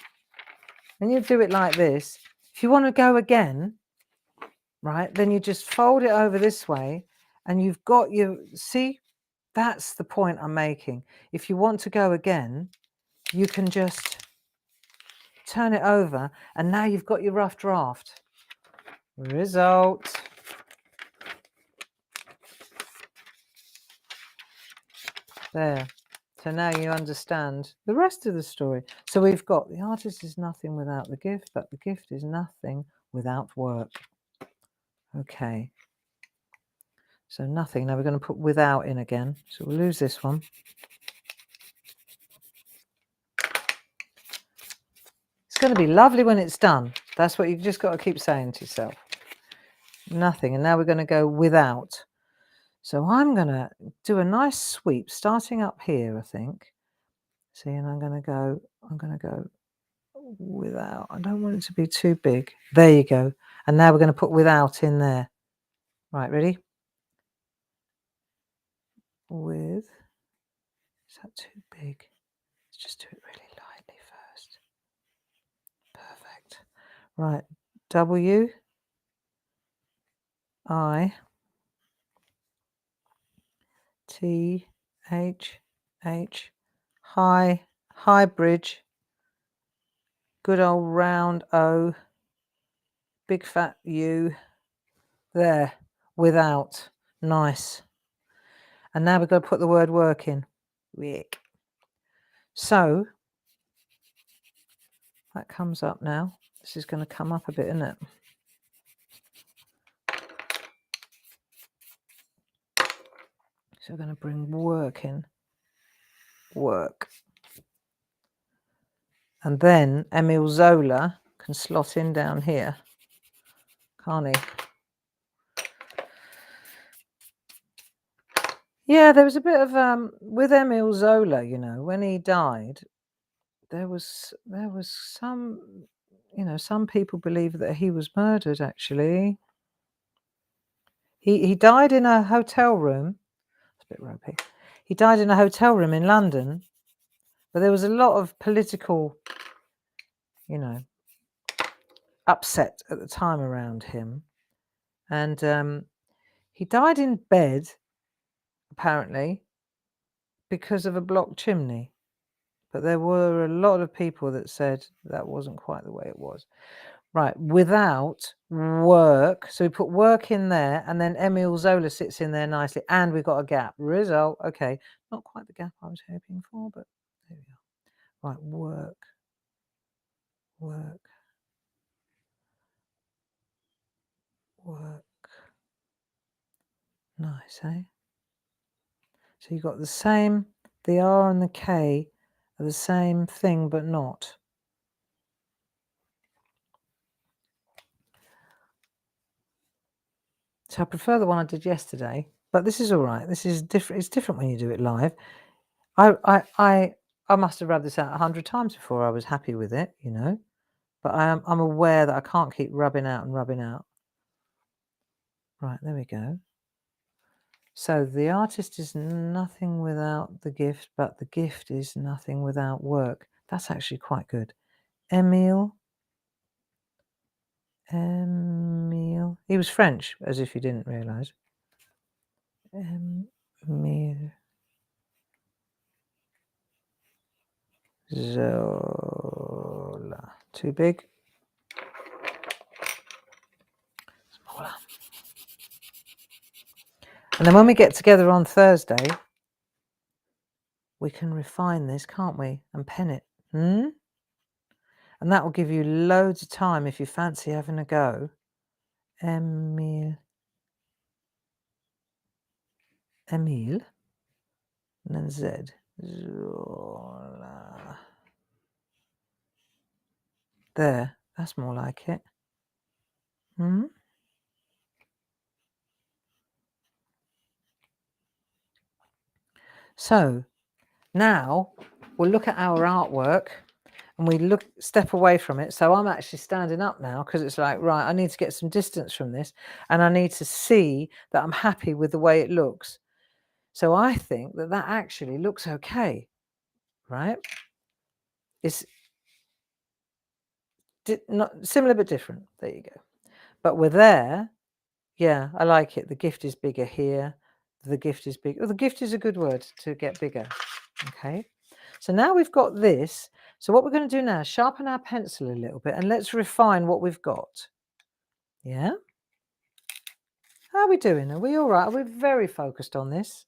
When you do it like this, if you want to go again, right, then you just fold it over this way and you've got your, see, that's the point I'm making. If you want to go again, you can just turn it over and now you've got your rough draft. Result. There. So now you understand the rest of the story. So we've got the artist is nothing without the gift, but the gift is nothing without work. Okay. So nothing. Now we're going to put without in again. So we'll lose this one. It's going to be lovely when it's done. That's what you've just got to keep saying to yourself. Nothing. And now we're going to go without. So I'm going to do a nice sweep starting up here, I think. See, and I'm going to go without. I don't want it to be too big. There you go. And now we're going to put without in there. Right, ready? With. Is that too big? Let's just do it really lightly first. Perfect. Right. W. I. T. H. H. High bridge. Good old round O. Big fat U. There. Without. Nice. And now we've got to put the word work in. Wick. So that comes up now. This is going to come up a bit, isn't it? So we're going to bring work in. Work. And then Emile Zola can slot in down here, can't he? Yeah, there was a bit of with Emile Zola, you know, when he died, there was some, you know, some people believe that he was murdered actually. He died in a hotel room. It's a bit ropey. He died in a hotel room in London, but there was a lot of political, you know, upset at the time around him. And he died in bed, apparently, because of a blocked chimney. But there were a lot of people that said that wasn't quite the way it was. Right, without work. So we put work in there, and then Emile Zola sits in there nicely, and we've got a gap. Result, okay, not quite the gap I was hoping for, but there we are. Right, work, work, work. Nice, eh? So you've got the same, the R and the K are the same thing, but not. So I prefer the one I did yesterday, but this is all right. This is different. It's different when you do it live. I must have rubbed this out 100 times before I was happy with it, you know. But I'm aware that I can't keep rubbing out and rubbing out. Right, there we go. So the artist is nothing without the gift, but the gift is nothing without work. That's actually quite good. Emile. He was French, as if you didn't realise. Emile Zola. Too big? Smaller. And then when we get together on Thursday, we can refine this, can't we? And pen it. And that will give you loads of time if you fancy having a go. Emile. And then Z. Zola. There. That's more like it. So now we'll look at our artwork and we step away from it. So I'm actually standing up now because it's like, right, I need to get some distance from this and I need to see that I'm happy with the way it looks. So I think that actually looks okay, right? It's not similar but different. There you go. But we're there. Yeah, I like it. The gift is bigger here. The gift is big. Oh, the gift is a good word to get bigger. Okay. So now we've got this. So what we're going to do now is sharpen our pencil a little bit and let's refine what we've got. Yeah. How are we doing? Are we all right? Are we very focused on this?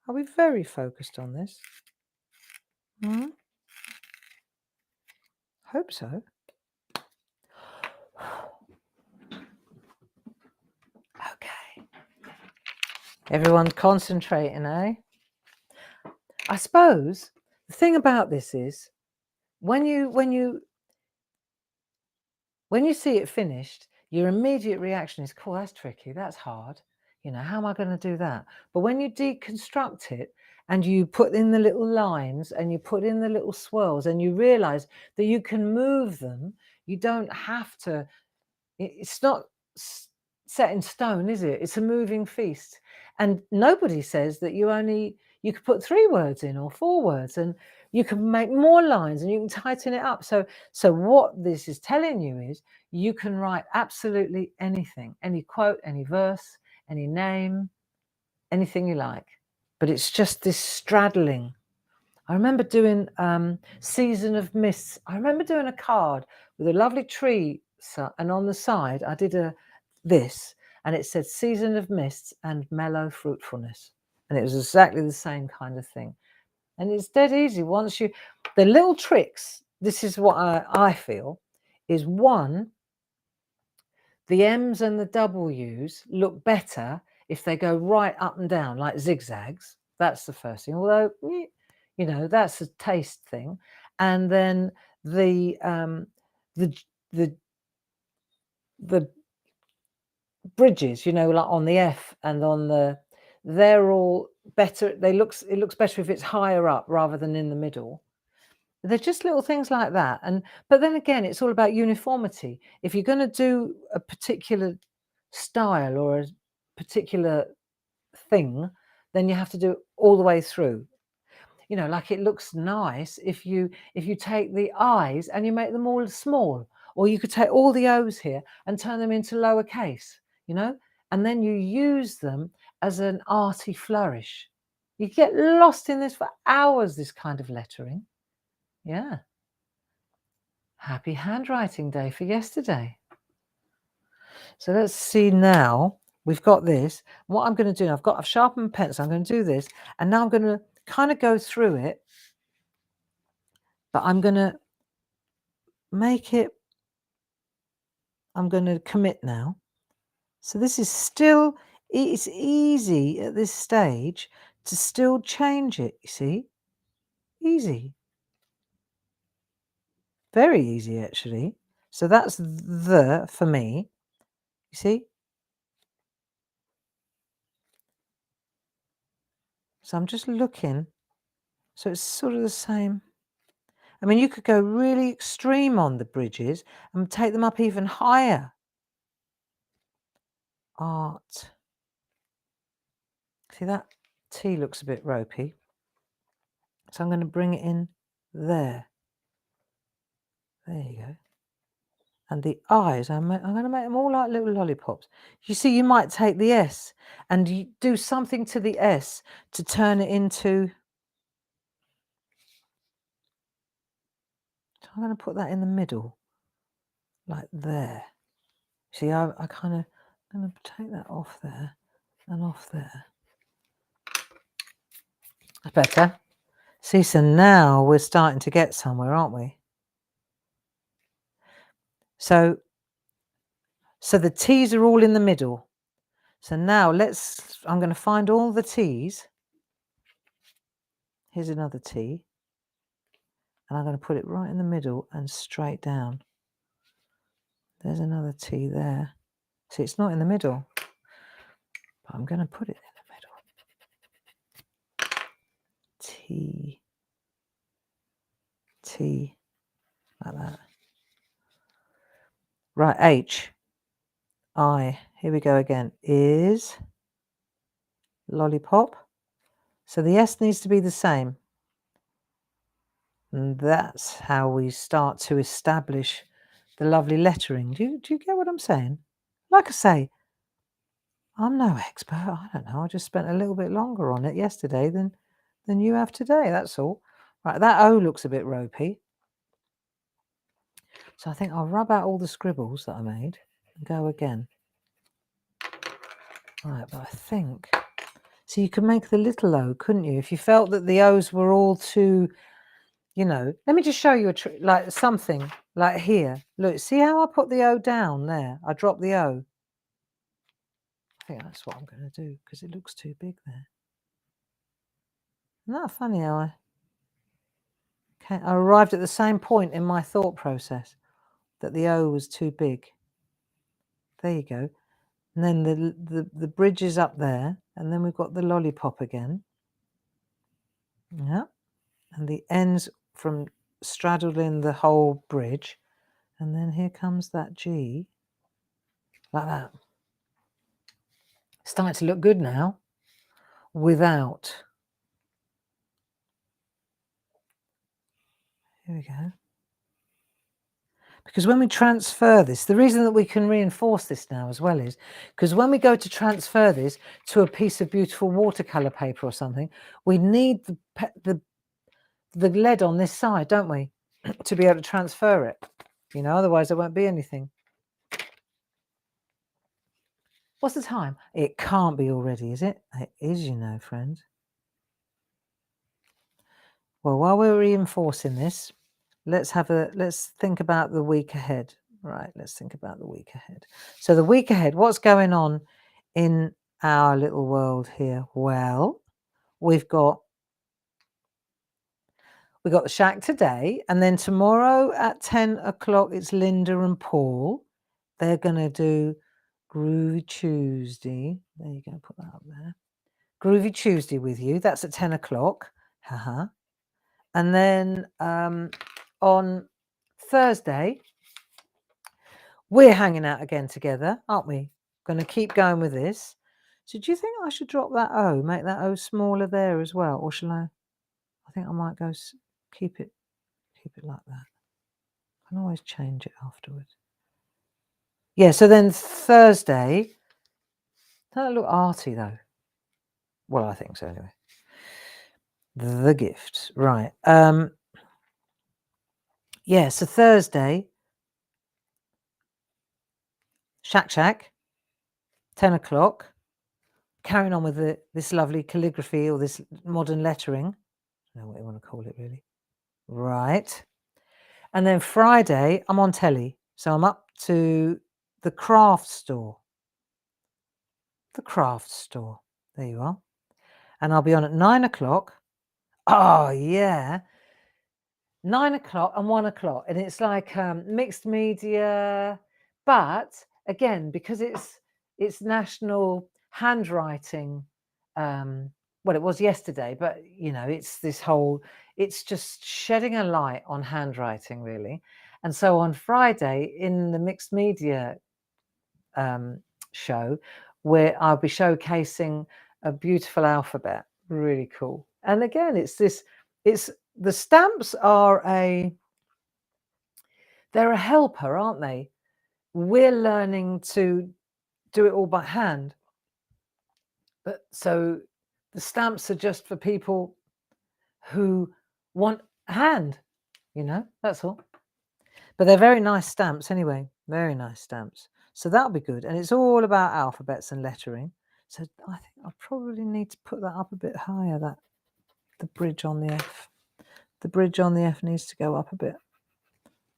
Are we very focused on this? Hope so. Okay. Everyone's concentrating, eh? I suppose the thing about this is when you see it finished, your immediate reaction is, cool, that's tricky, that's hard. You know, how am I going to do that? But when you deconstruct it and you put in the little lines and you put in the little swirls and you realize that you can move them, you don't have to, it's not set in stone, is it? It's a moving feast. And nobody says that you could put 3 words in or 4 words and you can make more lines and you can tighten it up. So what this is telling you is you can write absolutely anything, any quote, any verse, any name, anything you like. But it's just this straddling. I remember doing Season of Mists. I remember doing a card with a lovely tree, and on the side I did this, and it said Season of Mists and Mellow Fruitfulness, and it was exactly the same kind of thing. And it's dead easy once the little tricks. This is what I feel is one. The M's and the W's look better if they go right up and down like zigzags. That's the first thing. Although, you know, that's a taste thing. And then the bridges, you know, like on the F and on the, they're all better. It looks better if it's higher up rather than in the middle. They're just little things like that. But then again, it's all about uniformity. If you're going to do a particular style or a particular thing, then you have to do it all the way through. You know, like it looks nice if you take the I's and you make them all small, or you could take all the O's here and turn them into lowercase, you know, and then you use them as an arty flourish. You get lost in this for hours, this kind of lettering. Yeah. Happy handwriting day for yesterday. So let's see now. We've got this. What I'm going to do, I've sharpened pencil. I'm going to do this, and now I'm going to kind of go through it, but I'm going to make it. I'm going to commit now. So this is still. It's easy at this stage to still change it. You see, easy, very easy actually. So that's the for me. You see. So I'm just looking. So it's sort of the same. I mean, you could go really extreme on the bridges and take them up even higher. Art. See, that T looks a bit ropey. So I'm going to bring it in there. There you go. And the eyes, I'm going to make them all like little lollipops. You see, you might take the S and you do something to the S to turn it into... So I'm going to put that in the middle, like there. See, I kind of... I'm going to take that off there and off there. That's better. See, so now we're starting to get somewhere, aren't we? So the T's are all in the middle. So now I'm going to find all the T's. Here's another T. And I'm going to put it right in the middle and straight down. There's another T there. See, it's not in the middle, but I'm going to put it in the middle. T, T, like that. Right, H, I, here we go again, is lollipop. So the S needs to be the same. And that's how we start to establish the lovely lettering. Do you get what I'm saying? Like I say, I'm no expert. I don't know. I just spent a little bit longer on it yesterday than you have today. That's all. Right, that O looks a bit ropey. So I think I'll rub out all the scribbles that I made and go again. Right, but I think... So you could make the little O, couldn't you? If you felt that the O's were all too... You know, let me just show you a trick, like something like here. Look, see how I put the O down there? I dropped the O. I think that's what I'm going to do because it looks too big there. Isn't that funny how I arrived at the same point in my thought process that the O was too big. There you go. And then the bridge is up there, and then we've got the lollipop again. Yeah. And the ends from straddling the whole bridge. And then here comes that G. Like that. It's starting to look good now. Without. Here we go. Because when we transfer this, the reason that we can reinforce this now as well is because when we go to transfer this to a piece of beautiful watercolor paper or something, we need the lead on this side, don't we, to be able to transfer it. You know, otherwise there won't be anything. What's the time? It can't be already, is it? It is, you know, friends. Well, while we're reinforcing this, let's think about the week ahead. Right, let's think about the week ahead. So the week ahead, what's going on in our little world here? Well, we've got the shack today, and then tomorrow at 10 o'clock, it's Linda and Paul. They're going to do Groovy Tuesday. There you go, put that up there. Groovy Tuesday with you. That's at 10 o'clock. Haha. And then on Thursday, we're hanging out again together, aren't we? Going to keep going with this. So do you think I should drop that O, make that O smaller there as well? Or shall I? I think I might go keep it like that. I can always change it afterwards. Yeah, so then Thursday, doesn't look arty though. Well, I think so anyway. The gift, right. Yeah, so Thursday, SHAC Shack, 10 o'clock. Carrying on with this lovely calligraphy or this modern lettering. I don't know what you want to call it really. Right. And then Friday, I'm on telly. So I'm up to the craft store. The craft store. There you are. And I'll be on at 9 o'clock. Oh, yeah. 9 o'clock and 1 o'clock. And it's like mixed media. But again, because it's National Handwriting, well, it was yesterday, but you know, it's just shedding a light on handwriting really. And so on Friday in the mixed media show, where I'll be showcasing a beautiful alphabet, really cool. And again, the stamps are they're a helper, aren't they? We're learning to do it all by hand, but so the stamps are just for people who want a hand, you know, that's all. But they're very nice stamps anyway, very nice stamps. So that'll be good. And it's all about alphabets and lettering. So I think I probably need to put that up a bit higher, the bridge on the F. The bridge on the F needs to go up a bit.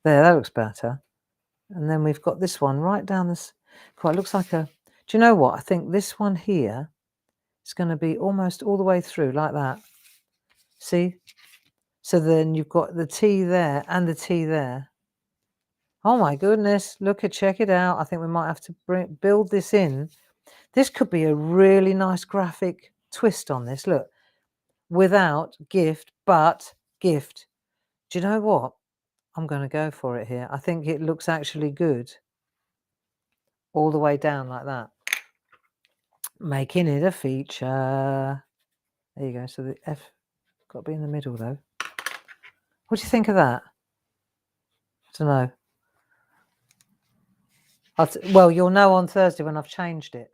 There, that looks better. And then we've got this one right down this. Quite looks like a. Do you know what? I think this one here is going to be almost all the way through like that. See? So then you've got the T there and the T there. Oh my goodness! Check it out. I think we might have to build this in. This could be a really nice graphic twist on this. Look, without gift, but gift. Do you know what? I'm going to go for it here. I think it looks actually good. All the way down like that. Making it a feature. There you go. So the F got to be in the middle though. What do you think of that? I don't know. Well, you'll know on Thursday when I've changed it.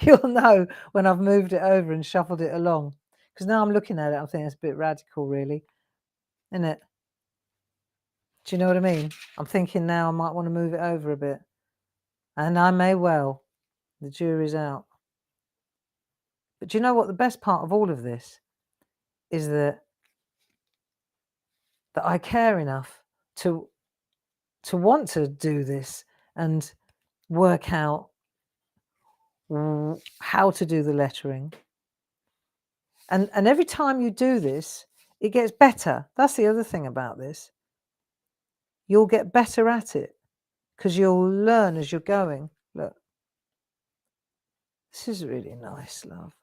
You'll know when I've moved it over and shuffled it along. Because now I'm looking at it, I'm thinking it's a bit radical, really. Isn't it? Do you know what I mean? I'm thinking now I might want to move it over a bit. And I may well. The jury's out. But do you know what the best part of all of this is that I care enough to want to do this and work out how to do the lettering. And every time you do this, it gets better. That's the other thing about this. You'll get better at it because you'll learn as you're going. Look, this is really nice, love.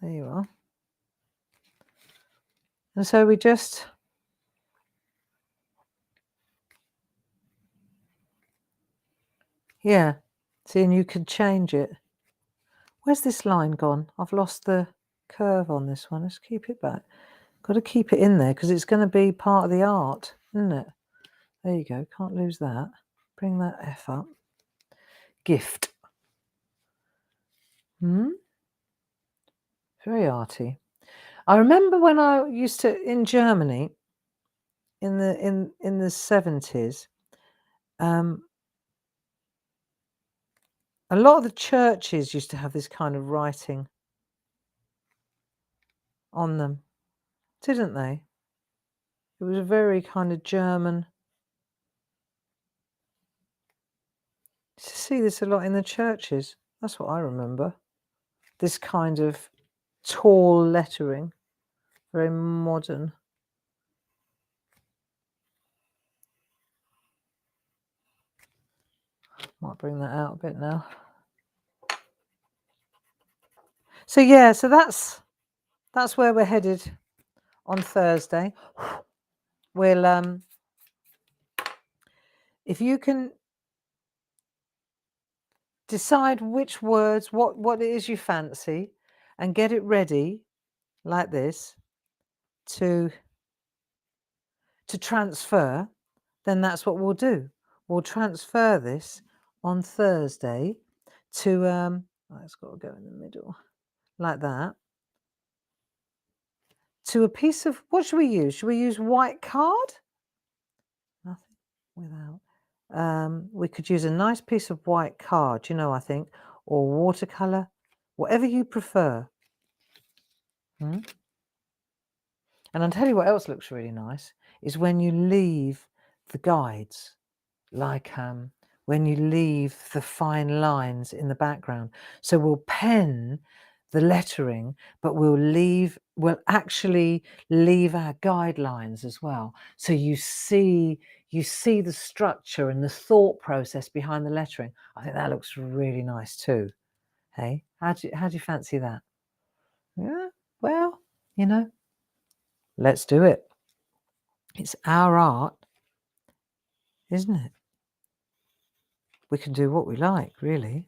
There you are. And so we just... Yeah. See, and you can change it. Where's this line gone? I've lost the curve on this one. Let's keep it back. Got to keep it in there because it's going to be part of the art, isn't it? There you go. Can't lose that. Bring that F up. Gift. Very arty. I remember when I used to in Germany in the 70s. A lot of the churches used to have this kind of writing on them, didn't they? It was a very kind of German. You see this a lot in the churches. That's what I remember. This kind of tall lettering, very modern. Might bring that out a bit now. So yeah, so that's where we're headed on Thursday. We'll if you can decide which words, what it is you fancy, and get it ready like this to transfer, then that's what we'll do. We'll transfer this on Thursday to oh, it's got to go in the middle like that, to a piece of, what should we use? Should we use white card? Nothing without. We could use a nice piece of white card, you know, I think, or watercolor, whatever you prefer. And I'll tell you what else looks really nice is when you leave the guides, like when you leave the fine lines in the background. So we'll pen the lettering, but we'll actually leave our guidelines as well. So you see the structure and the thought process behind the lettering. I think that looks really nice too. Hey, how do you fancy that? Yeah, well, you know, let's do it. It's our art, isn't it? We can do what we like, really.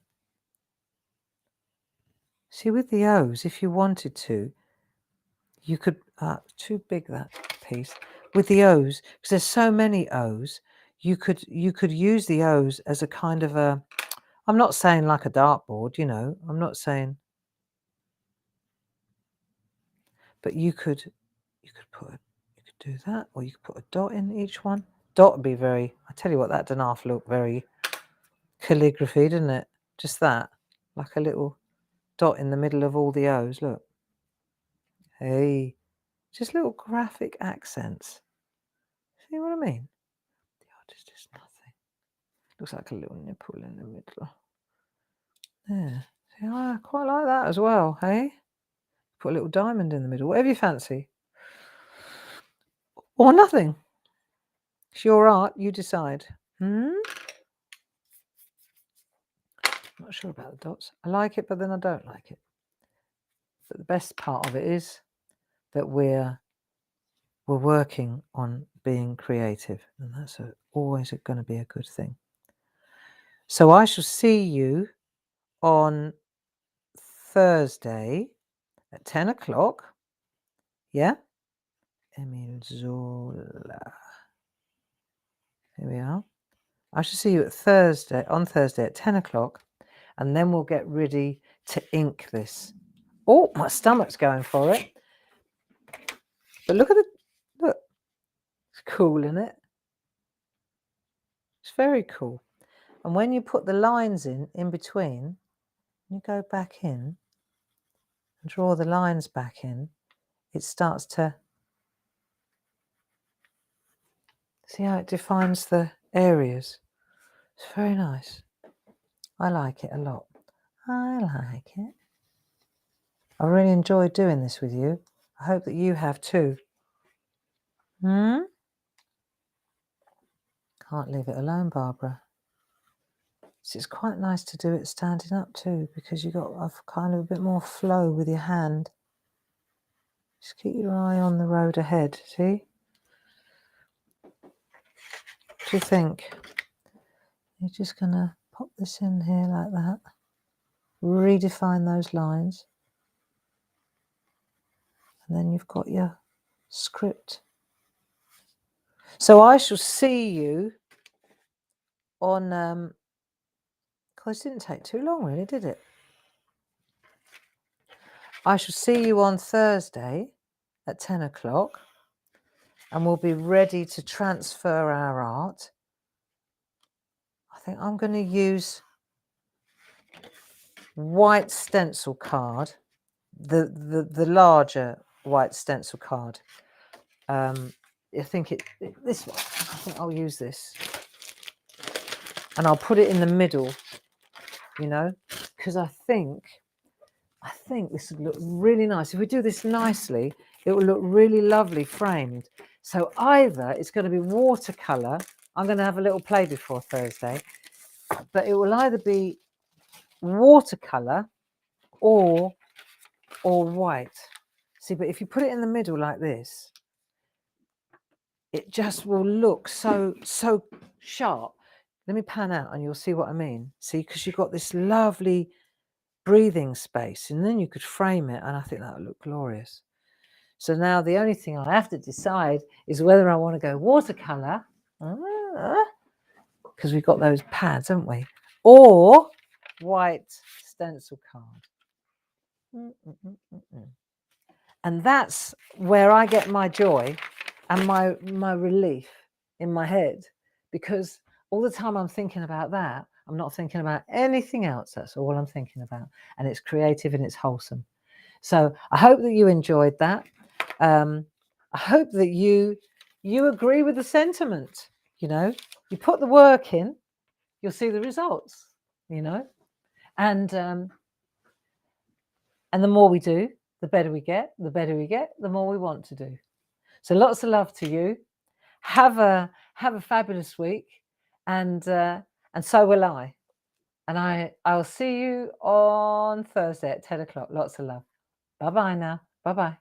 See, with the O's, if you wanted to, you could, too big that piece. With the O's, because there's so many O's, you could use the O's as a kind of a, I'm not saying like a dartboard, you know, I'm not saying, but you could do that, or you could put a dot in each one. Dot would be very, I tell you what, that didn't half look very calligraphy, didn't it? Just that, like a little dot in the middle of all the O's, look. Hey, just little graphic accents. See what I mean? The artist is nothing. Looks like a little nipple in the middle. Yeah. See, I quite like that as well, hey? Put a little diamond in the middle, whatever you fancy. Or nothing. It's your art, you decide. I'm not sure about the dots. I like it, but then I don't like it. But the best part of it is that we're working on being creative, and that's always going to be a good thing. So I shall see you on Thursday at 10 o'clock. Yeah? Emil Zola. Here we are. I shall see you on Thursday at 10 o'clock, and then we'll get ready to ink this. Oh, my stomach's going for it. But look at look. It's cool, isn't it? It's very cool. And when you put the lines in between, you go back in and draw the lines back in, it starts to, see how it defines the areas. It's very nice. I like it a lot. I like it. I really enjoyed doing this with you. I hope that you have too. Can't leave it alone, Barbara. It's quite nice to do it standing up too, because you got kind of a bit more flow with your hand. Just keep your eye on the road ahead, see? What do you think? You're just going to pop this in here like that. Redefine those lines. And then you've got your script. So I shall see you on, because it didn't take too long really, did it? I shall see you on Thursday at 10 o'clock, and we'll be ready to transfer our art. I think I'm going to use white stencil card, the larger white stencil card. I think this one. I think I'll use this, and I'll put it in the middle, you know, because I think this would look really nice. If we do this nicely, it will look really lovely framed. So either it's going to be watercolor. I'm going to have a little play before Thursday, but it will either be watercolor or or white. See, but if you put it in the middle like this, it just will look so sharp. Let me pan out and you'll see what I mean. See, because you've got this lovely breathing space, and then you could frame it, and I think that would look glorious. So now the only thing I have to decide is whether I want to go watercolor, because we've got those pads, haven't we? Or white stencil card. And that's where I get my joy and my relief in my head, because all the time I'm thinking about that, I'm not thinking about anything else. That's all I'm thinking about. And it's creative and it's wholesome. So I hope that you enjoyed that. I hope that you agree with the sentiment. You know, you put the work in, you'll see the results, you know. And the more we do, the better we get. The better we get, the more we want to do. So lots of love to you. Have a fabulous week, and so will I. And I'll see you on Thursday at 10 o'clock. Lots of love. Bye-bye now. Bye-bye.